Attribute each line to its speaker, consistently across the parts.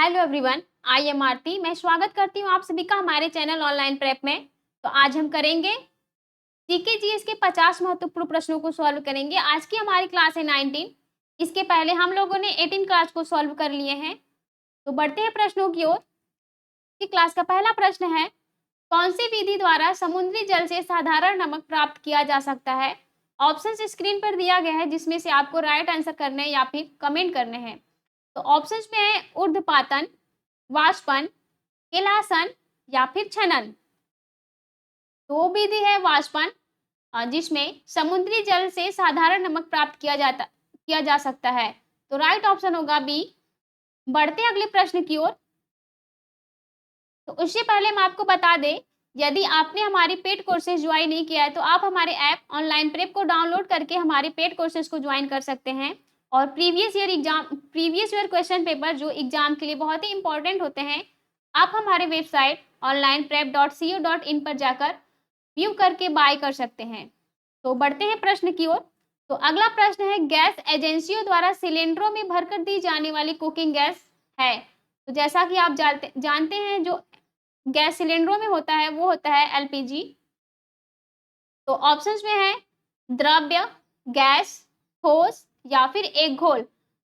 Speaker 1: Hello everyone, I am आरती। मैं स्वागत करती हूँ आप सभी का हमारे चैनल ऑनलाइन प्रेप में। तो आज हम करेंगे जीके जीएस के 50 महत्वपूर्ण प्रश्नों को सॉल्व करेंगे। आज की हमारी क्लास है 19। इसके पहले हम लोगों ने 18 क्लास को सॉल्व कर लिए हैं। तो बढ़ते हैं प्रश्नों की ओर। की क्लास का पहला प्रश्न है, कौन सी विधि द्वारा समुद्री जल से साधारण नमक प्राप्त किया जा सकता है। ऑप्शन स्क्रीन पर दिया गया है, जिसमें से आपको राइट आंसर करने हैं या फिर कमेंट करने हैं। तो ऑप्शंस में है ऊर्ध्वपातन, वाष्पन, केलासन या फिर छनन। तो विधि है वाष्पन, जिसमें समुद्री जल से साधारण नमक प्राप्त किया जा सकता है। तो राइट ऑप्शन होगा बी। बढ़ते हैं अगले प्रश्न की ओर। तो उससे पहले हम आपको बता दें, यदि आपने हमारी पेड कोर्सेज ज्वाइन नहीं किया है तो आप हमारे ऐप ऑनलाइन प्रेप को डाउनलोड करके हमारे पेड कोर्सेज को ज्वाइन कर सकते हैं। और प्रीवियस ईयर क्वेश्चन पेपर जो एग्जाम के लिए बहुत ही इंपॉर्टेंट होते हैं, आप हमारे वेबसाइट onlineprep.co.in पर जाकर व्यू करके बाय कर सकते हैं। तो बढ़ते हैं प्रश्न की ओर। तो अगला प्रश्न है, गैस एजेंसियों द्वारा सिलेंडरों में भरकर दी जाने वाली कुकिंग गैस है। तो जैसा कि आप जानते हैं, जो गैस सिलेंडरों में होता है वो होता है एलपीजी। तो ऑप्शंस में है द्रव्य, गैस, ठोस या फिर एक घोल।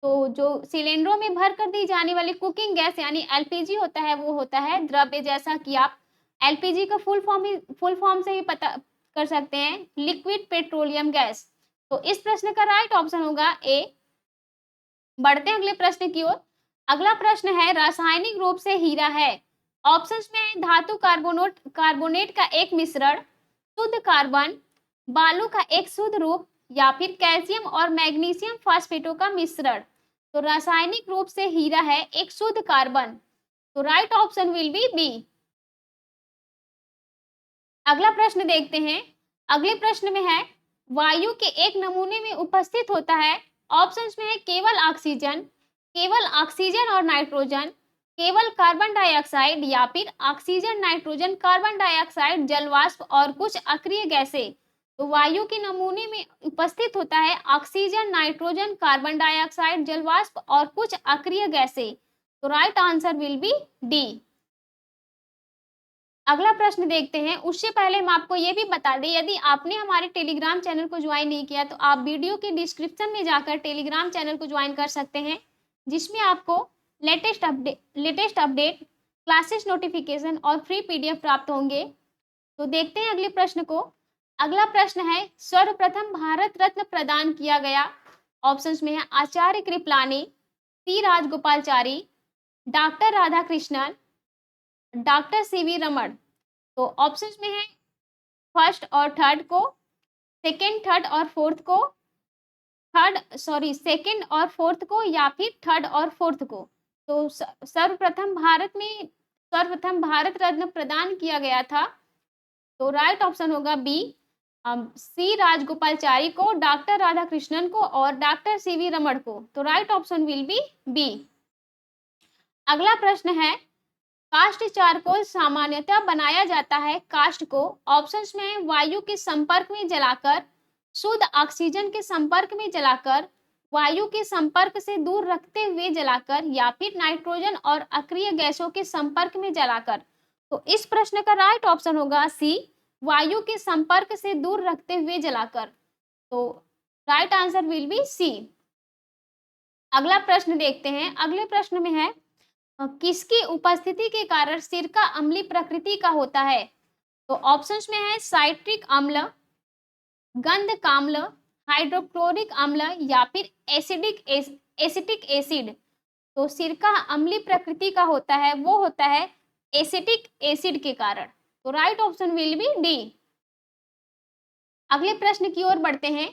Speaker 1: तो जो सिलेंडरों में भर कर दी जाने वाली कुकिंग गैस यानी एलपीजी होता है वो होता है द्रव्य। जैसा कि आप एलपीजी का फुल फॉर्म से ही पता कर सकते हैं, लिक्विड पेट्रोलियम गैस। तो इस प्रश्न का राइट ऑप्शन होगा ए। बढ़ते हैं अगले प्रश्न की ओर। अगला प्रश्न है, रासायनिक रूप से हीरा है। ऑप्शंस में है धातु कार्बोनेट का एक मिश्रण, शुद्ध कार्बन, बालू का एक शुद्ध रूप या फिर कैल्शियम और मैग्नीशियम फास्फेटों का मिश्रण। तो रासायनिक रूप से हीरा है एक शुद्ध कार्बन। तो right option will be B. अगला प्रश्न देखते हैं। अगले प्रश्न में है, वायु के एक नमूने में उपस्थित होता है। ऑप्शंस में है केवल ऑक्सीजन और नाइट्रोजन, केवल कार्बन डाइऑक्साइड या फिर ऑक्सीजन, नाइट्रोजन, कार्बन डाइऑक्साइड, जलवाष्प और कुछ अक्रिय गैसें। तो वायु के नमूने में उपस्थित होता है ऑक्सीजन, नाइट्रोजन, कार्बन डाइऑक्साइड, जलवाष्प और कुछ अक्रिय गैसें। तो right answer will B D. अगला प्रश्न देखते हैं। उससे पहले हम आपको ये भी बता दें, यदि आपने हमारे टेलीग्राम चैनल को ज्वाइन नहीं किया तो आप वीडियो के डिस्क्रिप्शन में जाकर टेलीग्राम चैनल को ज्वाइन कर सकते हैं, जिसमें आपको लेटेस्ट अपडेट, क्लासेस नोटिफिकेशन और फ्री पीडीएफ प्राप्त होंगे। तो देखते हैं अगले प्रश्न को। अगला प्रश्न है, सर्वप्रथम भारत रत्न प्रदान किया गया। ऑप्शंस में है आचार्य कृपलानी, सी राजगोपालचारी, डॉक्टर राधाकृष्णन, डॉक्टर सीवी रमन। तो ऑप्शंस में है फर्स्ट और थर्ड को, सेकंड और फोर्थ को या फिर थर्ड और फोर्थ को। तो सर्वप्रथम भारत रत्न प्रदान किया गया था। तो राइट ऑप्शन होगा बी, सी राजगोपालचारी को, डॉक्टर राधाकृष्णन को और डॉक्टर सीवी रमन को। तो right option will be B. अगला प्रश्न है, कास्ट चारकोल सामान्यतः बनाया जाता है कास्ट को। ऑप्शंस में वायु के संपर्क में जलाकर, शुद्ध ऑक्सीजन के संपर्क में जलाकर, वायु के संपर्क से दूर रखते हुए जलाकर या फिर नाइट्रोजन और अक्रिय गैसों के संपर्क में जलाकर। तो इस प्रश्न का राइट ऑप्शन होगा सी, वायु के संपर्क से दूर रखते हुए जलाकर। तो right answer will be C. अगला प्रश्न देखते हैं। अगले प्रश्न में है, किसकी उपस्थिति के कारण सिरका अम्लीय प्रकृति का होता है। तो ऑप्शंस में है साइट्रिक अम्ल, गंधकाम्ल, हाइड्रोक्लोरिक अम्ल या फिर एसिटिक एसिड। तो सिरका अम्लीय प्रकृति का होता है वो होता है एसिटिक एसिड के कारण। तो right option will B D. अगले प्रश्न की ओर बढ़ते हैं।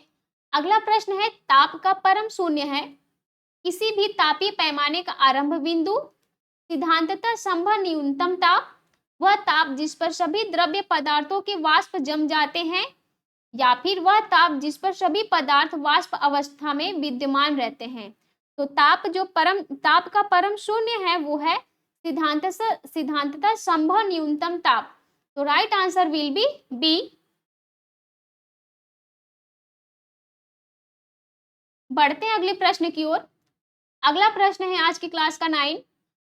Speaker 1: अगला प्रश्न है, ताप का परम शून्य है। किसी भी तापीय पैमाने का आरंभ बिंदु, सिद्धांततः संभव न्यूनतम ताप, वह ताप जिस पर सभी द्रव्य पदार्थों के वाष्प जम जाते हैं, या फिर वह ताप जिस पर सभी पदार्थ वाष्प अवस्था में विद्यमान रहते हैं। तो ताप का परम शून्य है वो है सिद्धांततः संभव न्यूनतम ताप। तो right answer will be B. बढ़ते हैं अगले प्रश्न की ओर। अगला प्रश्न है आज की क्लास का 9।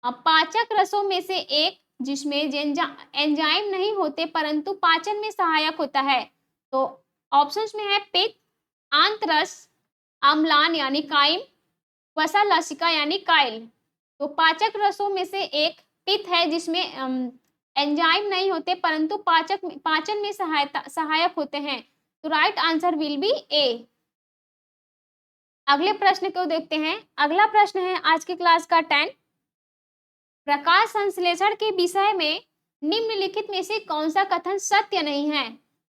Speaker 1: पाचक रसों में से एक जिसमें एंजाइम नहीं होते परंतु पाचन में सहायक होता है। तो ऑप्शंस में है पित्त, आंतरस, अम्लान यानी काइम, वसा लसिका यानी काइल। तो पाचक रसों में से एक पित्त है जिसमें एंजाइम नहीं होते परंतु पाचन में सहायक होते हैं। तो राइट आंसर विल बी ए। अगले प्रश्न को देखते हैं। अगला प्रश्न है आज की क्लास का 10। प्रकाश संश्लेषण के विषय में निम्नलिखित में से कौन सा कथन सत्य नहीं है?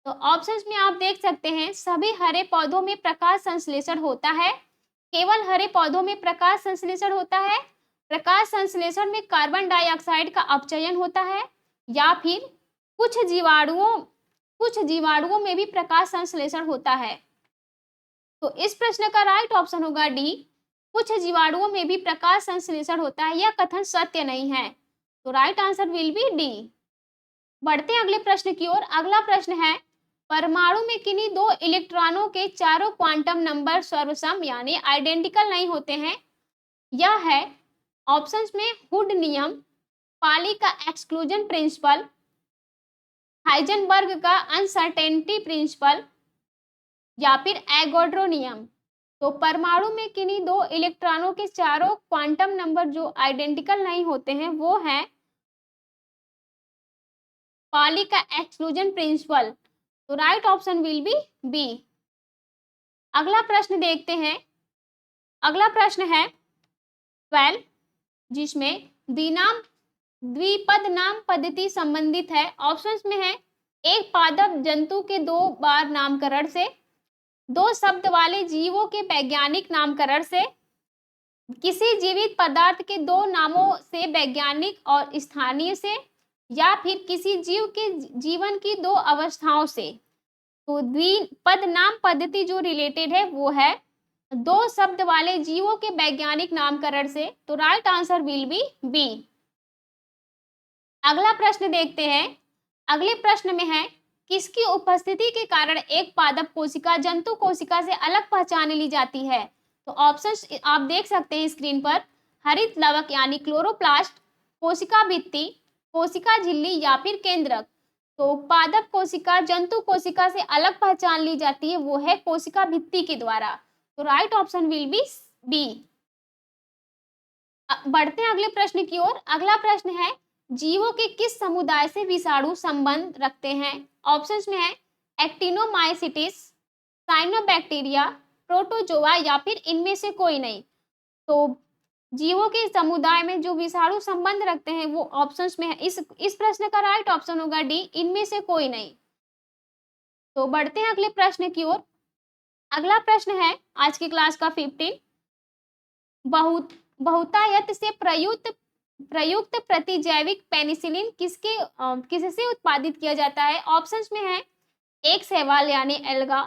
Speaker 1: तो ऑप्शंस में आप देख सकते हैं, सभी हरे पौधों में प्रकाश संश्लेषण होता है, केवल हरे पौधों में प्रकाश संश्लेषण होता है, प्रकाश संश्लेषण में कार्बन डाइऑक्साइड का अपचयन होता है, या फिर कुछ जीवाणुओं में भी प्रकाश संश्लेषण होता है। तो इस प्रश्न का राइट ऑप्शन होगा डी, कुछ जीवाणुओं में भी प्रकाश संश्लेषण होता है, यह कथन सत्य नहीं है। तो right answer will B D. बढ़ते हैं अगले प्रश्न की ओर। अगला प्रश्न है, परमाणु में किन्हीं दो इलेक्ट्रॉनों के चारों क्वांटम नंबर सर्वसम यानी आइडेंटिकल नहीं होते हैं। यह है ऑप्शंस में हुड नियम, पाली का एक्सक्लूजन प्रिंसिपल, हाइजेनबर्ग का अनसर्टेनिटी प्रिंसिपल, या फिर एवोगाड्रो नियम। तो परमाणु में किन्हीं दो इलेक्ट्रॉनों के चारों क्वांटम नंबर जो आइडेंटिकल नहीं होते हैं वो है पाली का एक्सक्लूजन प्रिंसिपल। तो right option will be B. अगला प्रश्न देखते हैं। अगला प्रश्न है 12 जिसमें द्विपद नाम पद्धति संबंधित है। ऑप्शंस में है, एक पादप जंतु के दो बार नामकरण से, दो शब्द वाले जीवों के वैज्ञानिक नामकरण से, किसी जीवित पदार्थ के दो नामों से वैज्ञानिक और स्थानीय से, या फिर किसी जीव के जीवन की दो अवस्थाओं से। तो द्विपद नाम पद्धति जो रिलेटेड है वो है दो शब्द वाले जीवों के वैज्ञानिक नामकरण से। तो right answer will be B. अगला प्रश्न देखते हैं। अगले प्रश्न में है, किसकी उपस्थिति के कारण एक पादप कोशिका जंतु कोशिका से अलग पहचान ली जाती है? तो ऑप्शंस आप देख सकते हैं स्क्रीन पर, हरित लवक यानी क्लोरोप्लास्ट, कोशिका भित्ति, कोशिका झिल्ली, या फिर केंद्रक। तो पादप कोशिका जंतु कोशिका से अलग पहचान ली जाती है वो है कोशिका भित्ति के द्वारा। तो right option will be B. बढ़ते हैं अगले प्रश्न की ओर। अगला प्रश्न है, जीवों के किस समुदाय से विषाणु संबंध रखते हैं? ऑप्शंस में है एक्टिनोमाइसिटिस, साइनोबैक्टीरिया, प्रोटोजोआ, या फिर इनमें से कोई नहीं। तो जीवों के समुदाय में जो विषाणु संबंध रखते हैं वो ऑप्शंस में है। इस प्रश्न का राइट ऑप्शन होगा डी, इनमें से कोई नहीं। तो बढ़ते हैं अगले प्रश्न की ओर। अगला प्रश्न है आज की क्लास का 15, बहुतायत से प्रयुक्त प्रतिजैविक पेनिसिलिन किससे उत्पादित किया जाता है? ऑप्शंस में है, एक शैवाल यानी एल्गा,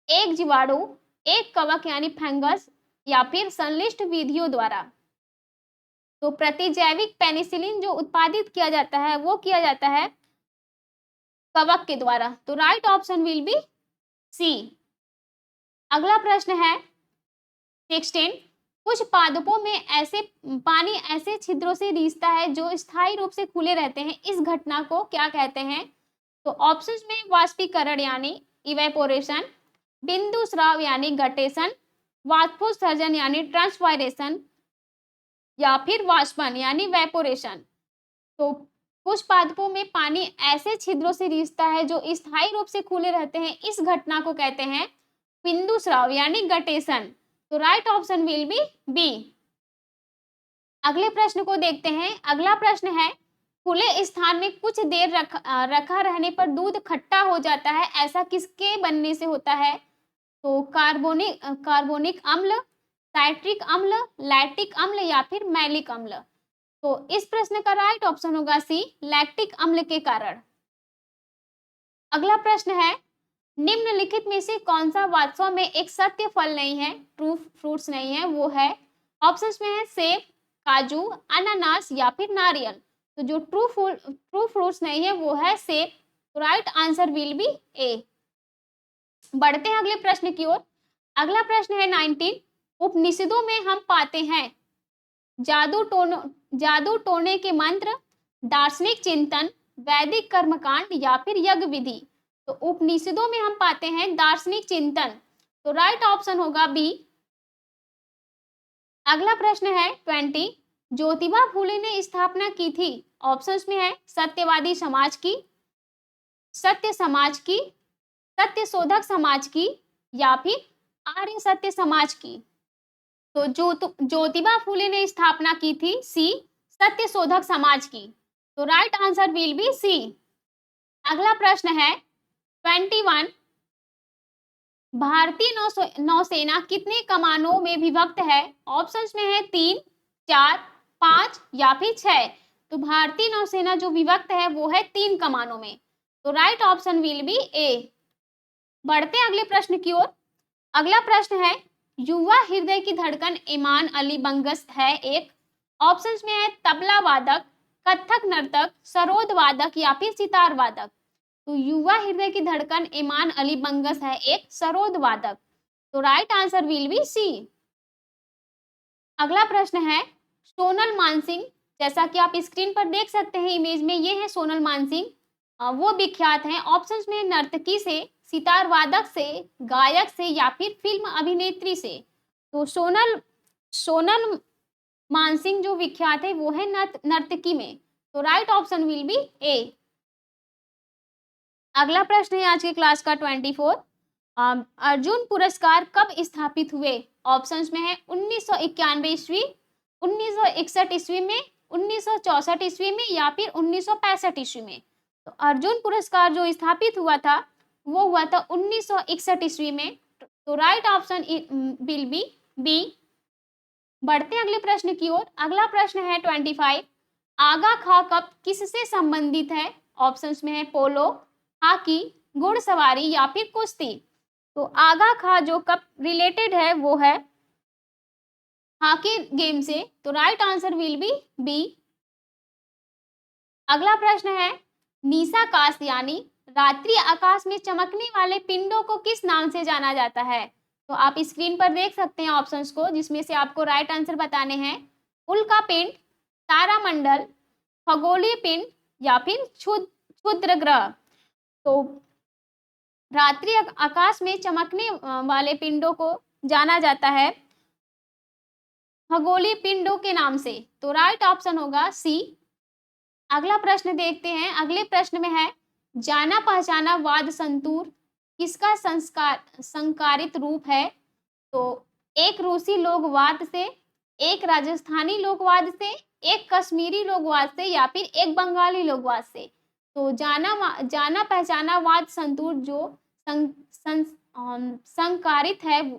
Speaker 1: एक जीवाणु, एक कवक यानी फंगस, या फिर संश्लिष्ट विधियों द्वारा। तो प्रतिजैविक पेनिसिलिन जो उत्पादित किया जाता है वो किया जाता है कवक के द्वारा। तो right option will be C. अगला प्रश्न है 16, कुछ पादपों में पानी ऐसे छिद्रों से रिसता है जो स्थायी रूप से खुले रहते हैं, इस घटना को क्या कहते हैं? तो ऑप्शंस में वाष्पीकरण यानी इवेपोरेशन, बिंदु स्राव यानी गटेशन, वाष्पोत्सर्जन यानी ट्रांसवायरेशन, या फिर वाष्पन यानी वेपोरेशन। तो कुछ पादपों में पानी ऐसे छिद्रों से रिसता है जो स्थायी रूप से खुले रहते हैं, इस घटना को कहते हैं बिंदु स्राव यानी गटेशन। तो right option will be B. अगले प्रश्न को देखते हैं। अगला प्रश्न है, खुले स्थान में कुछ देर रखा रहने पर दूध खट्टा हो जाता है, ऐसा किसके बनने से होता है? तो कार्बोनिक अम्ल, साइट्रिक अम्ल, लैक्टिक अम्ल, या फिर मैलिक अम्ल। तो इस प्रश्न का राइट ऑप्शन होगा सी, लैक्टिक अम्ल के कारण। अगला प्रश्न है, निम्नलिखित में से कौन सा वास्तव में एक सत्य फल नहीं है, ट्रू फ्रूट्स नहीं है? वो है ऑप्शंस में है सेब, काजू, अनानास, या फिर नारियल। तो जो ट्रू फ्रूट्स नहीं है वो है सेब। तो राइट आंसर विल बी ए। बढ़ते हैं अगले प्रश्न की ओर। अगला प्रश्न है 19, उपनिषदों में हम पाते हैं जादू जादू टोने के मंत्र, दार्शनिक चिंतन, वैदिक कर्मकांड या फिर यज्ञ विधि। तो उपनिषदों में हम पाते हैं दार्शनिक चिंतन, तो राइट ऑप्शन होगा बी। अगला प्रश्न है 20, ज्योतिबा फूले ने स्थापना की थी। ऑप्शंस में है सत्यवादी समाज की, सत्य समाज की, सत्य शोधक समाज की या फिर आर्य सत्य समाज की। तो ज्योतिबा फूले ने स्थापना की थी सी, सत्य शोधक समाज की। तो right answer will be C. अगला प्रश्न है 21, भारतीय नौसेना कितने कमानों में विभक्त है। ऑप्शंस में है 3, 4, 5 या फिर 6। तो भारतीय नौसेना जो विभक्त है वो है 3 कमानों में। तो राइट ऑप्शन विल बी ए। बढ़ते अगले प्रश्न की ओर। अगला प्रश्न है, युवा हृदय की धड़कन ईमान अली बंगस है एक। ऑप्शंस में है तबला वादक, कथक नर्तक, सरोद वादक या फिर सितार वादक। तो युवा हृदय की धड़कन ईमान अली बंगस है एक सरोद वादक। तो right answer will be C. अगला प्रश्न है, सोनल मानसिंह, जैसा कि आप स्क्रीन पर देख सकते हैं इमेज में, ये है सोनल मानसिंह। वो विख्यात हैं। ऑप्शंस में नर्तकी से, सितार वादक से, गायक से या फिर फिल्म अभिनेत्री से। तो सोनल मानसिंह जो विख्यात है वो है नर्तकी में। तो राइट ऑप्शन विल बी ए। अगला प्रश्न है आज के क्लास का 24, अर्जुन पुरस्कार कब स्थापित हुए। ऑप्शंस में है 1991 ईस्वी, 1961 ईस्वी में, 1964 ईस्वी में या फिर 1965 ईस्वी में। तो अर्जुन पुरस्कार जो स्थापित हुआ था वो हुआ था 1961 ईस्वी में। तो right option will be B. बढ़ते हैं अगले प्रश्न की ओर। अगला प्रश्न है 25, आगा खा कप किससे संबंधित है। ऑप्शंस में है पोलो, हॉकी, घुड़सवारी या फिर कुश्ती। तो आगा खा जो कप रिलेटेड है वो है हॉकी गेम से। तो right answer will be B. अगला प्रश्न है, नीसाकाश यानी रात्रि आकाश में चमकने वाले पिंडों को किस नाम से जाना जाता है। तो आप स्क्रीन पर देख सकते हैं ऑप्शंस को, जिसमें से आपको राइट आंसर बताने हैं। उल्का पिंड, तारामंडल, खगोलीय पिंड या फिर क्षुद्र ग्रह। तो रात्रि आकाश में चमकने वाले पिंडों को जाना जाता है खगोलीय पिंडों के नाम से। तो राइट ऑप्शन होगा सी। अगला प्रश्न देखते हैं। अगले प्रश्न में है, जाना पहचाना वाद संतूर किसका संकारित रूप है। तो एक रूसी लोकवाद से, एक राजस्थानी लोकवाद से, एक कश्मीरी लोकवाद से या फिर एक बंगाली लोकवाद से। तो जाना पहचाना वाद संतूर जो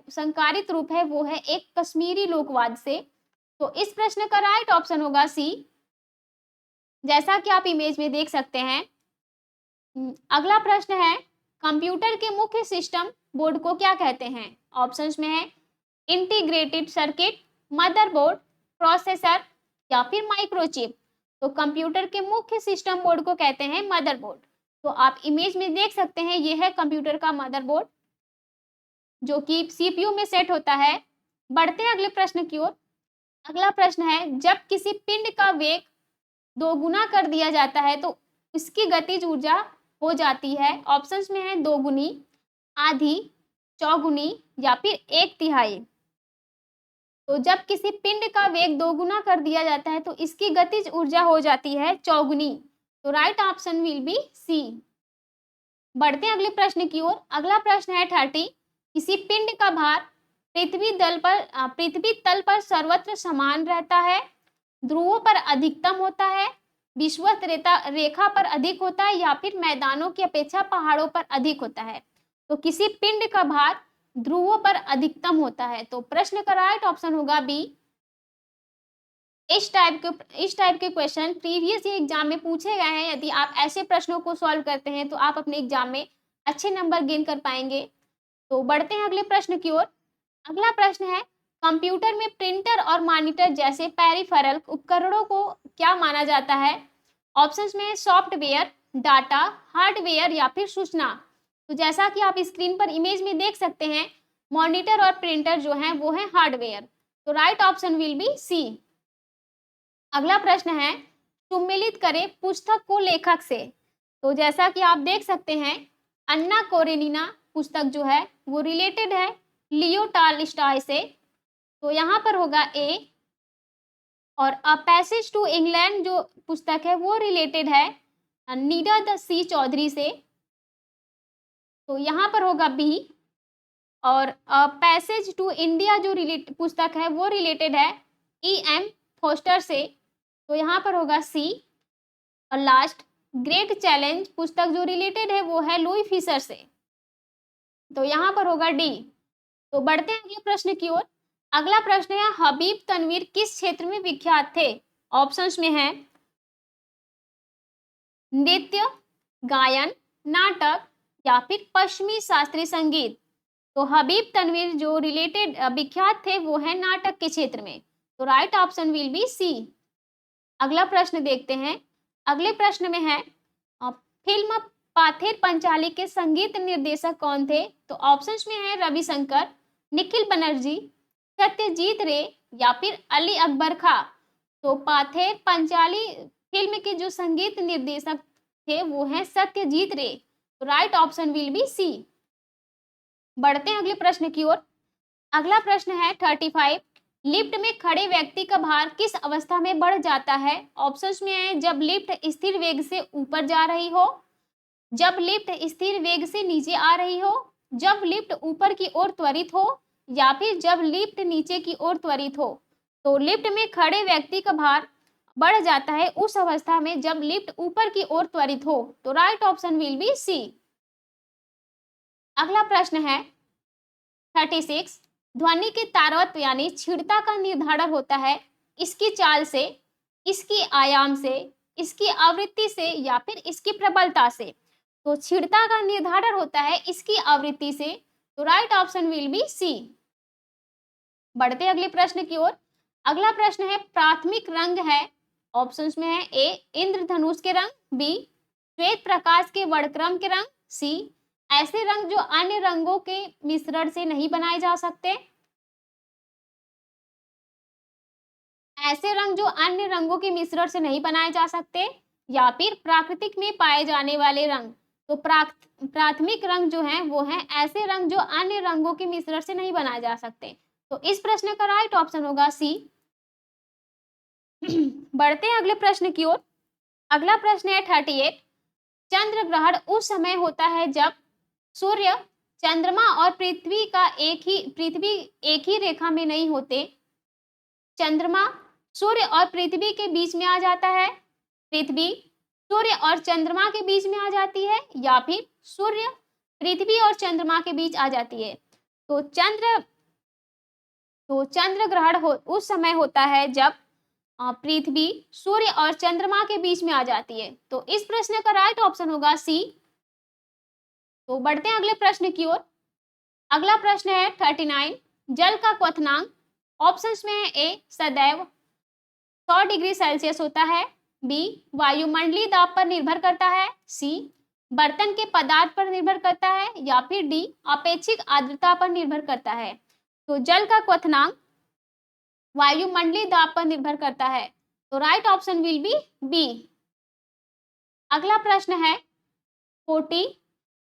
Speaker 1: संकारित रूप है वो है एक कश्मीरी लोकवाद से। तो इस प्रश्न का राइट ऑप्शन होगा सी, जैसा कि आप इमेज में देख सकते हैं। अगला प्रश्न है, कंप्यूटर के मुख्य सिस्टम बोर्ड को क्या कहते हैं। ऑप्शंस में है इंटीग्रेटेड सर्किट, मदरबोर्ड, प्रोसेसर या फिर माइक्रोचिप। तो कंप्यूटर के मुख्य सिस्टम बोर्ड को कहते हैं मदरबोर्ड। तो आप इमेज में देख सकते हैं ये है कंप्यूटर का मदरबोर्ड जो कि सीपीयू में सेट होता है। बढ़ते हैं अगले प्रश्न की ओर। अगला प्रश्न है, जब किसी पिंड का वेग दोगुना कर दिया जाता है तो इसकी गतिज ऊर्जा हो जाती है। ऑप्शंस में है दोगुनी, आधी, चौगुनी या फिर 1/3। तो जब किसी पिंड का वेग दोगुना कर दिया जाता है तो इसकी गतिज ऊर्जा हो जाती है चौगुनी। तो right option will be C. बढ़ते हैं अगले प्रश्न की ओर। अगला प्रश्न है 30, किसी पिंड का भार पृथ्वी तल पर सर्वत्र समान रहता है, ध्रुवों पर अधिकतम होता है, विषुवत रेखा पर अधिक होता है या फिर मैदानों की अपेक्षा पहाड़ों पर अधिक होता है। तो किसी पिंड का भार ध्रुवों पर अधिकतम होता है। तो प्रश्न का राइट ऑप्शन होगा बी। इस टाइप के क्वेश्चन प्रीवियस एग्जाम में पूछे गए हैं। यदि आप ऐसे प्रश्नों को सॉल्व करते हैं तो आप अपने एग्जाम में अच्छे नंबर गेन कर पाएंगे। तो बढ़ते हैं अगले प्रश्न की ओर। अगला प्रश्न है, कंप्यूटर में प्रिंटर और मॉनिटर जैसे पेरिफेरल उपकरणों को क्या माना जाता है। ऑप्शंस में सॉफ्टवेयर, डाटा, हार्डवेयर या फिर सूचना। तो जैसा कि आप स्क्रीन पर इमेज में देख सकते हैं, मॉनिटर और प्रिंटर जो है वो है हार्डवेयर। तो right option will be C. अगला प्रश्न है, सम्मिलित करें पुस्तक को लेखक से। तो जैसा कि आप देख सकते हैं, अन्ना कोरेनिना पुस्तक जो है वो रिलेटेड है लियो टॉल्स्टॉय से, तो यहाँ पर होगा ए। और अ पैसेज टू इंग्लैंड जो पुस्तक है वो रिलेटेड है नीरद सी चौधरी से, तो यहाँ पर होगा बी। और अ पैसेज टू इंडिया जो पुस्तक है वो रिलेटेड है E.M. फोस्टर से, तो यहाँ पर होगा सी। और लास्ट, ग्रेट चैलेंज पुस्तक जो रिलेटेड है वो है लुई फिशर से, तो यहाँ पर होगा डी। तो बढ़ते हैं अगले प्रश्न की ओर। अगला प्रश्न है, हबीब तनवीर किस क्षेत्र में विख्यात थे? ऑप्शंस में है नृत्य, गायन, नाटक या फिर पश्चिमी शास्त्रीय संगीत। तो हबीब तनवीर जो रिलेटेड विख्यात थे वो है नाटक के क्षेत्र में, तो right option will be C. अगला प्रश्न देखते हैं। अगले प्रश्न में है, फिल्म पाथेर पंचाली के संगीत निर्देशक कौन थे? तो ऑप्शंस में है रविशंकर, निखिल बनर्जी, सत्यजीत रे या फिर अली अकबर खां। तो पाथेर पंचाली फिल्म के जो संगीत निर्देशक थे वो हैं सत्यजीत रे, तो right option will be C. बढ़ते हैं अगले प्रश्न की ओर। अगला प्रश्न है 35, लिफ्ट में खड़े व्यक्ति का भार किस अवस्था में बढ़ जाता है? ऑप्शंस में है जब लिफ्ट स्थिर वेग से ऊपर जा रही हो, जब लिफ्ट स्थिर वेग से नीचे आ रही हो, जब लिफ्ट ऊपर की ओर त्वरित हो या फिर जब लिफ्ट नीचे की ओर त्वरित हो। तो लिफ्ट में खड़े व्यक्ति का भार बढ़ जाता है उस अवस्था में जब लिफ्ट ऊपर की ओर त्वरित हो, तो right option will be C. अगला प्रश्न है 36, ध्वनि के तारतम्य यानी क्षीणता का निर्धारण होता है इसकी चाल से, इसकी आयाम से, इसकी आवृत्ति से या फिर इसकी प्रबलता से। तो क्षीणता का निर्धारण होता है इसकी आवृत्ति से, तो right option will be C. बढ़ते अगले प्रश्न की ओर। अगला प्रश्न है, प्राथमिक रंग है, ऑप्शंस में है ए इंद्रधनुष के रंग, बी श्वेत प्रकाश के वर्णक्रम के रंग, सी ऐसे रंग जो अन्य रंगों के मिश्रण से नहीं बनाए जा सकते, ऐसे रंग जो अन्य रंगों के मिश्रण से नहीं बनाए जा सकते, या फिर प्राकृतिक में पाए जाने वाले रंग। तो प्राथमिक रंग जो है वो है ऐसे रंग जो अन्य रंगों के मिश्रण से नहीं बनाए जा सकते, तो इस प्रश्न का राइट ऑप्शन होगा सी। बढ़ते हैं अगले प्रश्न की ओर। अगला प्रश्न है 38, चंद्र ग्रहण उस समय होता है जब सूर्य, चंद्रमा और पृथ्वी एक ही रेखा में नहीं होते, चंद्रमा सूर्य और पृथ्वी के बीच में आ जाता है, पृथ्वी सूर्य और चंद्रमा के बीच में आ जाती है, या फिर सूर्य पृथ्वी और चंद्रमा के बीच आ जाती है। तो चंद्र ग्रहण उस समय होता है जब पृथ्वी सूर्य और चंद्रमा के बीच में आ जाती है, तो इस प्रश्न का राइट ऑप्शन होगा सी। तो बढ़ते हैं अगले प्रश्न की ओर। अगला प्रश्न है 39, जल का क्वथनांक, ऑप्शंस में है ए सदैव 100 डिग्री सेल्सियस होता है, बी वायुमंडलीय दाब पर निर्भर करता है, सी बर्तन के पदार्थ पर निर्भर करता है, या फिर डी अपेक्षिक आर्द्रता पर निर्भर करता है। तो जल का क्वथनांक वायुमंडलीय दाब पर निर्भर करता है, तो right option will be B. अगला प्रश्न है 40,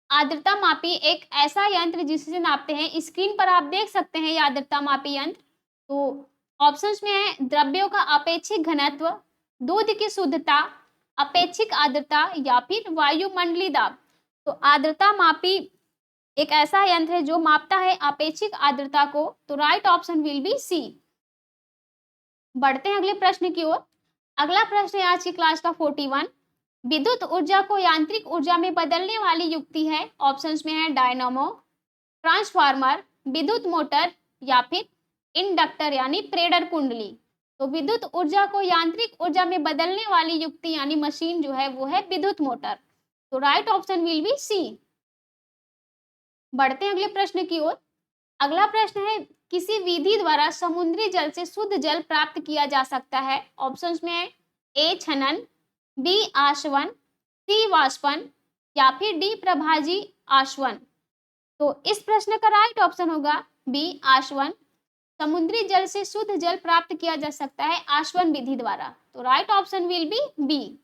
Speaker 1: आर्द्रता मापी एक ऐसा यंत्र जिससे नापते हैं, स्क्रीन पर आप देख सकते हैं ये आर्द्रता मापी यंत्र। तो ऑप्शंस में है द्रव्यों का अपेक्षिक घनत्व, दूध की शुद्धता, अपेक्षिक आर्द्रता या फिर वायुमंडलीय दाब। तो आर्द्रता मापी एक ऐसा यंत्र है जो मापता है अपेक्षिक आर्द्रता को, तो right option will be C. बढ़ते हैं अगले प्रश्न की ओर। अगला प्रश्न है आज की क्लास का 41, विद्युत ऊर्जा को यांत्रिक ऊर्जा में बदलने वाली युक्ति है, ऑप्शंस में है डायनामो, ट्रांसफार्मर, विद्युत मोटर या फिर इंडक्टर यानी प्रेरक कुंडली। तो विद्युत ऊर्जा को यांत्रिक ऊर्जा में बदलने वाली युक्ति यानी मशीन जो है वो है विद्युत मोटर, तो right option will be C. बढ़ते हैं अगले प्रश्न की ओर। अगला प्रश्न है, किसी विधि द्वारा समुद्री जल से शुद्ध जल प्राप्त किया जा सकता है, ऑप्शंस में है ए छनन, बी आशवन, सी वाष्पन या फिर डी प्रभाजी आशवन। तो इस प्रश्न का राइट ऑप्शन होगा बी आशवन। समुद्री जल से शुद्ध जल प्राप्त किया जा सकता है आश्वन विधि द्वारा। तो right option will be B.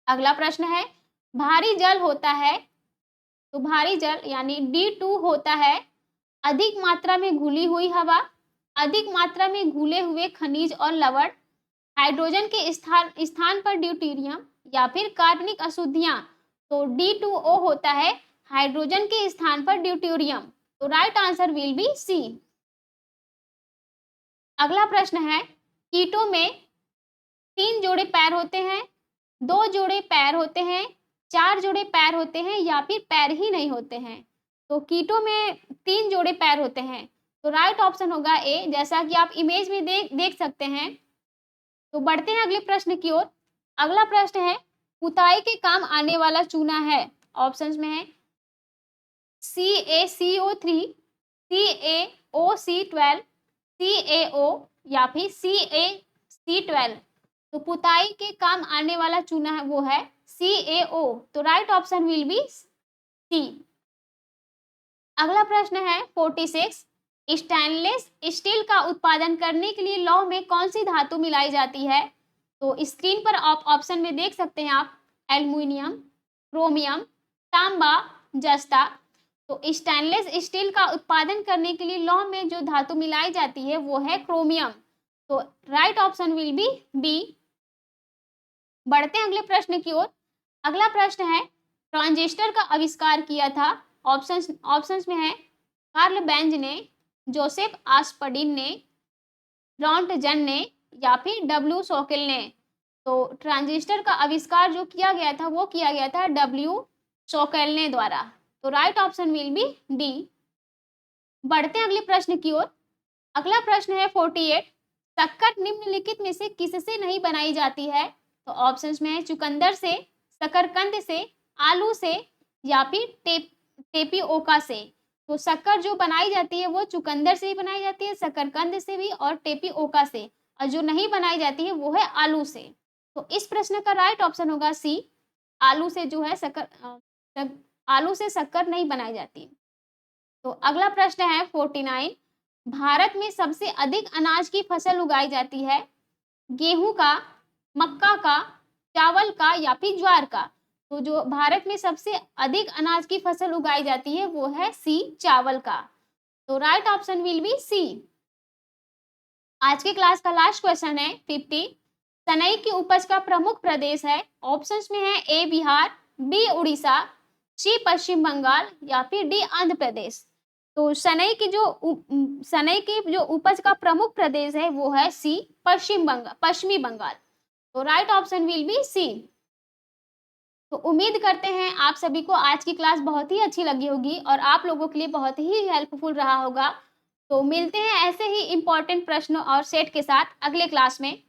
Speaker 1: अगला प्रश्न है, भारी जल होता है, तो भारी जल यानी D2 होता है अधिक मात्रा में घुली हुई हवा, अधिक मात्रा में घुले हुए खनिज और लवण, हाइड्रोजन के स्थान पर ड्यूटेरियम या फिर कार्बनिक अशुद्धियां। तो D2O होता है हाइड्रोजन के स्थान पर ड्यूटेरियम। तो right answer will be C. अगला प्रश्न है, कीटों में 3 जोड़े पैर होते हैं, 2 जोड़े पैर होते हैं, 4 जोड़े पैर होते हैं या फिर पैर ही नहीं होते हैं। तो कीटों में 3 जोड़े पैर होते हैं। तो राइट ऑप्शन होगा ए, जैसा कि आप इमेज में देख सकते हैं। तो बढ़ते हैं अगले प्रश्न की ओर। अगला प्रश्न है, पुताई के काम आने वाला चूना है। ऑप्शंस में है CaCO3, CaOC12, CaO या फिर CaC12। तो पुताई के काम आने वाला चूना है वो है CaO। तो right option will be C. अगला प्रश्न है 46, स्टेनलेस स्टील का उत्पादन करने के लिए लौह में कौन सी धातु मिलाई जाती है। तो स्क्रीन पर आप ऑप्शन में देख सकते हैं आप, एल्युमिनियम, क्रोमियम, तांबा, जस्ता। तो स्टेनलेस स्टील का उत्पादन करने के लिए लौह में जो धातु मिलाई जाती है वो है क्रोमियम। तो right option will be B. बढ़ते हैं अगले प्रश्न की ओर। अगला प्रश्न है, ट्रांजिस्टर का आविष्कार किया था। ऑप्शंस में है कार्ल बेंज ने, जोसेफ आस्पर्डिन ने, रॉन्टजन ने या फिर डब्ल्यू शोकेल ने। तो ट्रांजिस्टर का आविष्कार जो किया गया था वो किया गया था डब्ल्यू शोकेल ने द्वारा। तो right option will B D. बढ़ते हैं अगले प्रश्न की ओर। अगला प्रश्न है 48, शक्कर निम्नलिखित में से किससे नहीं बनाई जाती है। तो ऑप्शंस में है चुकंदर से, शकरकंद से, आलू से या फिर टेपिओका से। तो शक्कर जो बनाई जाती है वो चुकंदर से भी बनाई जाती है, शकरकंद से भी और टेपिओका से, और जो नहीं बनाई जाती है वो है आलू से। तो इस प्रश्न का राइट ऑप्शन होगा सी, आलू से जो है आलू से शक्कर नहीं बनाई जाती। तो अगला प्रश्न है 49, भारत में सबसे अधिक अनाज की फसल उगाई जाती है, गेहूं का, मक्का का, चावल का या फिर ज्वार का। तो जो भारत में सबसे अधिक अनाज की फसल उगाई जाती है वो है सी, चावल का। तो right option will be C. आज के क्लास का लास्ट क्वेश्चन है 50, सनई की उपज का प्रमुख प्रदेश है। ऑप्शंस में है ए बिहार, बी उड़ीसा, सी पश्चिम बंगाल या फिर डी आंध्र प्रदेश। तो सनई की जो उपज का प्रमुख प्रदेश है वो है सी, पश्चिमी बंगाल। तो right option will be C. तो उम्मीद करते हैं आप सभी को आज की क्लास बहुत ही अच्छी लगी होगी और आप लोगों के लिए बहुत ही हेल्पफुल रहा होगा। तो मिलते हैं ऐसे ही इम्पोर्टेंट प्रश्नों और सेट के साथ अगले क्लास में।